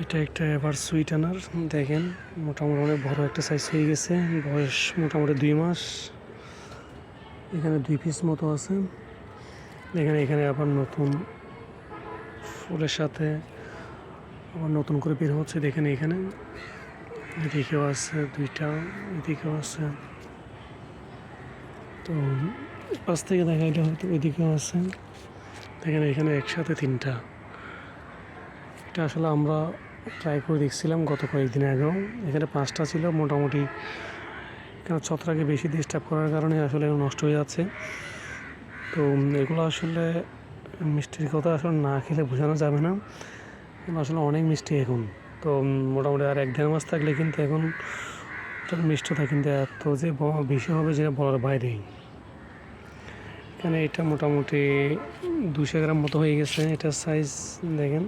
এটা একটা ever sweet আনার, দেখেন মোটামুটি অনেক বড় একটা সাইজ হয়ে গেছে, বয়স মোটামুটি 2 মাস। এখানে 2 পিস মতো আছে। দেখেন এখানে আবার নতুন ফুলের সাথে আবার নতুন করে বের হচ্ছে। দেখেন এখানে এদিকেও আছে 2টা, এদিকেও আছে। তো পাশ থেকে দেখাইলে হয়তো ওইদিকেও আছে। দেখেন এখানে একসাথে 3টা। এটা আসলে আমরা ট্রাই করে দেখছিলাম গত কয়েকদিন আগেও। এখানে 5টা ছিল মোটামুটি। কেন ছত্রাকে বেশি ডিস্টার্ব করার কারণে আসলে নষ্ট হয়ে যাচ্ছে। তো এগুলো আসলে মিষ্টির কথা আসলে না খেলে বোঝানো যাবে না, এগুলো আসলে অনেক মিষ্টি এখন। তো মোটামুটি আর 1-1.5 মাস থাকলে কিন্তু এখন এটার মিষ্টতা কিন্তু এত যে বেশি হবে যেটা বলার বাইরেই। এখানে এটা মোটামুটি 200 গ্রাম মতো হয়ে গেছে। এটার সাইজ দেখেন।